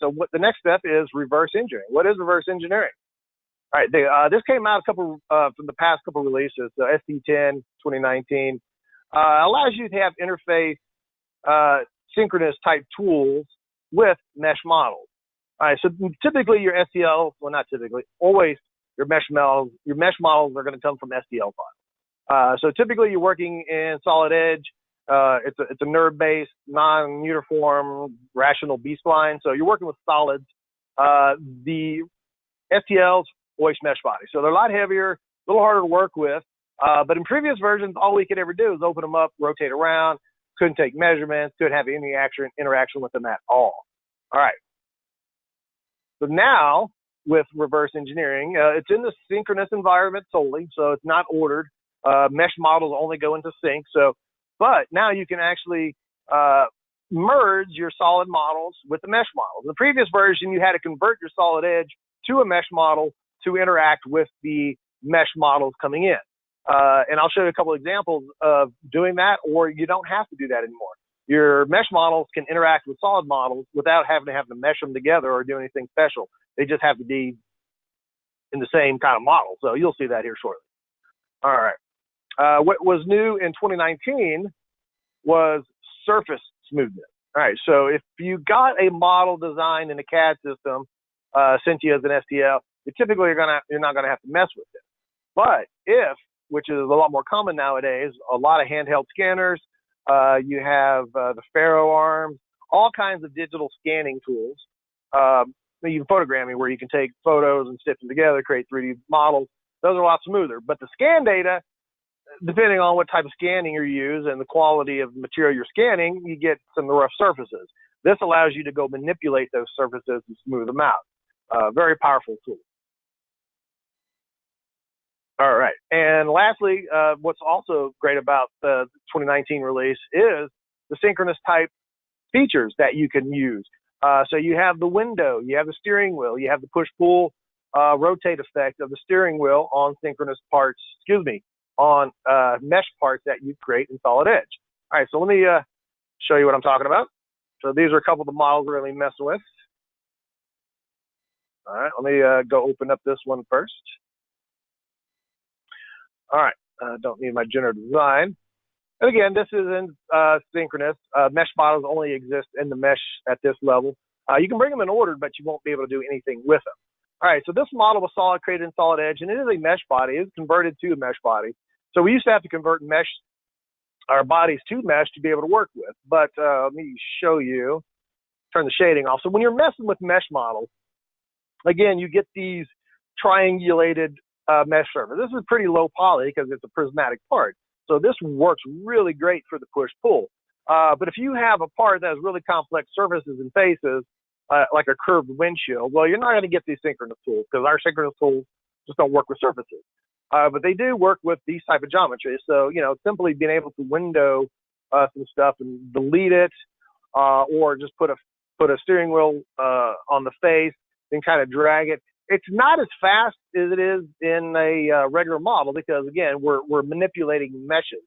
So what the next step is reverse engineering. What is reverse engineering? All right, this came out a couple from the past couple releases. The ST10 2019 allows you to have interface synchronous type tools with mesh models. All right, so typically your STL, well not typically, always your mesh models are going to come from STL files. So typically you're working in Solid Edge. It's a nerd-based, non-uniform, rational B-spline. So you're working with solids. The STL's always mesh body. So they're a lot heavier, a little harder to work with. But in previous versions, all we could ever do is open them up, rotate around, couldn't take measurements, couldn't have any interaction with them at all. All right. So now with reverse engineering, it's in the synchronous environment solely, so it's not ordered. Mesh models only go into sync. But now you can actually merge your solid models with the mesh models. In the previous version, you had to convert your Solid Edge to a mesh model to interact with the mesh models coming in. And I'll show you a couple examples of doing that, or you don't have to do that anymore. Your mesh models can interact with solid models without having to mesh them together or do anything special. They just have to be in the same kind of model. So you'll see that here shortly. All right. What was new in 2019 was surface smoothness. All right. So if you got a model designed in a CAD system sent to you as an STL, you're not gonna have to mess with it. But which is a lot more common nowadays, a lot of handheld scanners, you have the Faro arms, all kinds of digital scanning tools, even photogramming, where you can take photos and stitch them together, create 3D models. Those are a lot smoother. But the scan data, depending on what type of scanning you use and the quality of the material you're scanning, you get some rough surfaces. This allows you to go manipulate those surfaces and smooth them out. Very powerful tool. All right. And lastly, what's also great about the 2019 release is the synchronous type features that you can use. So you have the window, you have the steering wheel, you have the push-pull rotate effect of the steering wheel on synchronous parts, on mesh parts that you create in Solid Edge. All right, so let me show you what I'm talking about. So these are a couple of the models we're really messing with. All right, let me go open up this one first. All right, don't need my generative design. And again, this is in synchronous. Mesh models only exist in the mesh at this level. You can bring them in order, but you won't be able to do anything with them. All right, so this model was created in Solid Edge, and it is a mesh body. It's converted to a mesh body. So we used to have to convert our bodies to mesh to be able to work with. But let me show you, turn the shading off. So when you're messing with mesh models, again, you get these triangulated mesh surface. This is pretty low poly because it's a prismatic part. So this works really great for the push-pull. But if you have a part that has really complex surfaces and faces, like a curved windshield, well, you're not going to get these synchronous tools because our synchronous tools just don't work with surfaces. But they do work with these type of geometry. So, simply being able to window some stuff and delete it, or just put a steering wheel on the face and kind of drag it. It's not as fast as it is in a regular model because, again, we're manipulating meshes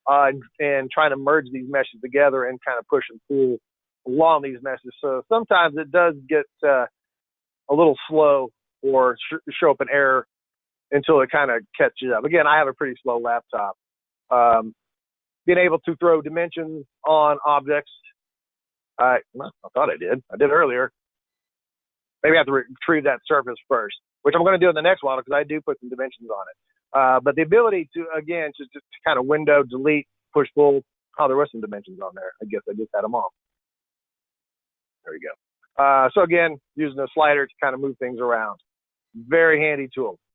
and trying to merge these meshes together and kind of push and pull along these meshes. So sometimes it does get a little slow or show up an error until it kind of catches up. Again, I have a pretty slow laptop. Being able to throw dimensions on objects, I thought I did. I did earlier. Maybe I have to retrieve that surface first, which I'm going to do in the next one because I do put some dimensions on it. But the ability to, again, just to kind of window, delete, push, pull. Oh, there were some dimensions on there. I guess I just had them off. There we go. So again, using a slider to kind of move things around. Very handy tool.